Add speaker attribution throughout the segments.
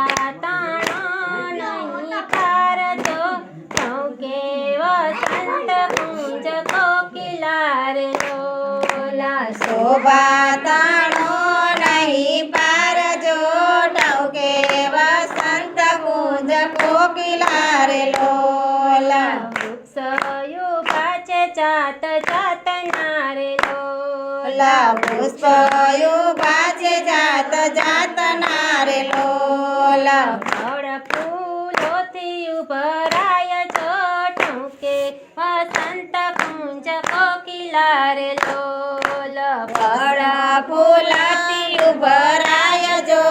Speaker 1: શોભા તાણો નહીં પાર જો ઠોકે વસંત કુંજ કોકિલા રે લોલા
Speaker 2: શોભા તાણો નહીં પાર જો ઠોકે વસંત કુંજ કોકિલા રે લોલા
Speaker 1: વૃક્ષયો પાછે જાત જાતના રે
Speaker 2: લોલા પુષ્પયો પાછે જાત જાતના રે લોલા
Speaker 1: ફળ ફૂલોથી ઉભરાય જો ઠોકે વસંત કુંજ કોકિલા રે લોલ
Speaker 2: ફળ ફૂલાથી ઉભરાય જો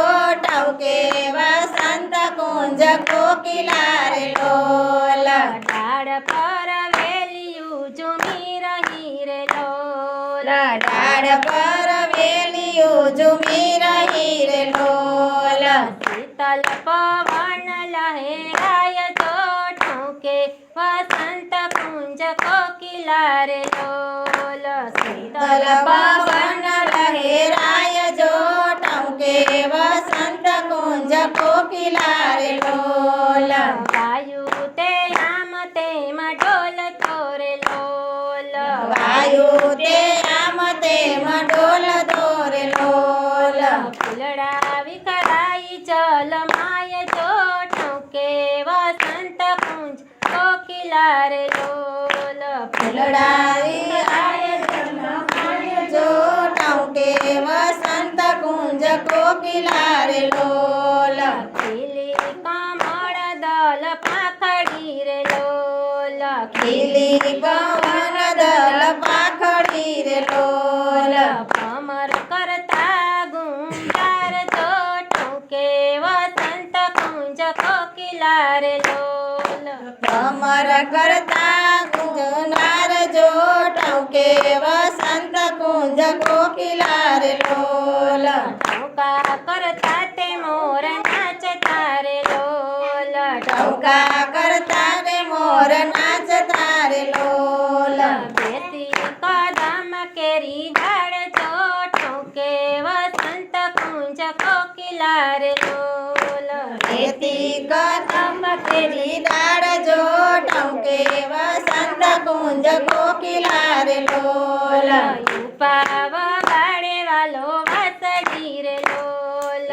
Speaker 2: ઠોકે વસંત કુંજ કોકિલા રે લોલા
Speaker 1: ડાળ પર વેલિયું ઝૂમી રહી રે લોલા
Speaker 2: ડાળ પર વેલિયું ઝૂમી રહી રે લોલા
Speaker 1: શીતલ પવન લહેરાય જો ઠોકે વસંત કુંજ કોકિલા રે લોલ
Speaker 2: શીતલ પવન લહેરાય જો ઠોકે વસંત કુંજ કોકિલા રે લોલા
Speaker 1: વાયુ તે આમ તેમ ડોલતો રે લોલ
Speaker 2: વાયુ તે આમ તેમ ડોલતો રે લોલા
Speaker 1: ફૂલડા વિખરાઈ જલમાય જો ઠોકે વસંત કુંજ કોકિલા રે લોલ
Speaker 2: ફૂલડારી આય જલમાય જો ઠોકે વસંત કુંજ કોકિલા રે લોલા
Speaker 1: ખીલી કમળ દલ પાખડી રે લોલ
Speaker 2: ખીલી પવન દલ પાખડી રે લોલા
Speaker 1: કમર કરતા ગુંજાર જો ઠોકે વસંત કુંજ કોકિલા રે લોલ
Speaker 2: કમર કરતા ગુંજનાર જો ઠોકે વસંત કુંજ કોકિલા રે લોલા
Speaker 1: ટોકા કરતા તે મોર નાચતા રે લોલ
Speaker 2: ટોકા કરતા રે મોર નાચતા રે લોલા
Speaker 1: બેસી કદમ કેરી ઝાડ જો ઠોકે વસંત કુંજ કોકિલા રે લોલ
Speaker 2: એથી કદમ કેરી દાળ જો ઠોકે વસંત કુંજ કોકિલા રે લોલા
Speaker 1: ઉપાવ ગાડે વાલો વાસડી રે લોલ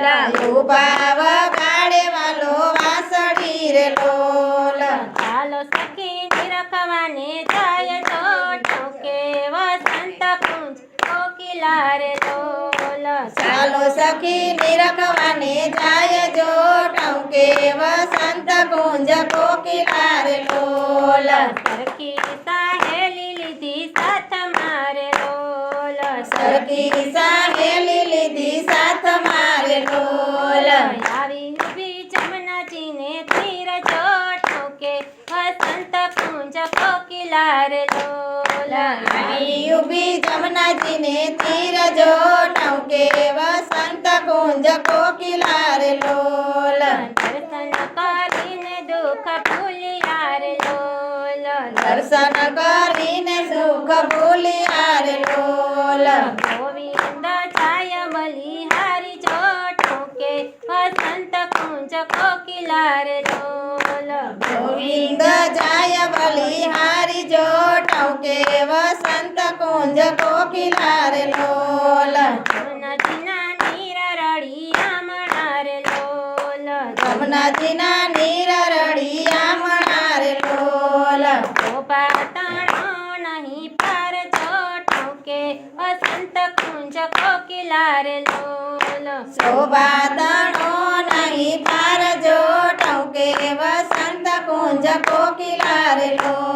Speaker 2: ઉભા વગાડે વાલો વાસળી રે લોલા
Speaker 1: ચાલો સખી નિરખવાને જાય જો ઠોકે વસંત કુંજ કોકિલા રે લોલ
Speaker 2: ચાલો સખી નિરખવાને જાય જો ઠોકે વસંત કુંજ કોકિલા રે લોલા
Speaker 1: સરખી સાહેલી લીધી સાથ મારે લોલ
Speaker 2: સરખી સાહેલી લીધી સાથ મારે લોલા
Speaker 1: આવી ઊભી જમનાજીને તીર જો ઠોકે વસંત કુંજ કોકિલા રે લોલ
Speaker 2: આવી ઊભી જમનાજીને તીર જો ઠોકે વસંત કુંજ કોકિલા રે લોલા
Speaker 1: દર્શન કરીને દુઃખ ભૂલ્યા રે લોલ
Speaker 2: દર્શન કરીને સુખ ભૂલ્યા રે લોલા
Speaker 1: ગોવિંદ જાય બલિહારી જો ઠોકે વસંત કુંજ કોકિલા રે લોલ
Speaker 2: ગોવિંદ જાય બલિહારી જો ઠોકે વસંત કુંજ કોકિલા રે લોલા
Speaker 1: જમનાજીના નીર રળિયા મણા રે લોલ
Speaker 2: જમનાજીના નીર રળિયા મણા રે લોલા
Speaker 1: શોભા તાણો નહીં પાર જો ઠોકે વસંત કુંજ કોકિલા રે લોલ
Speaker 2: શોભા તણો નહીં પાર જો ઠોકે વસંત કુંજ કોકિલા રે લોલા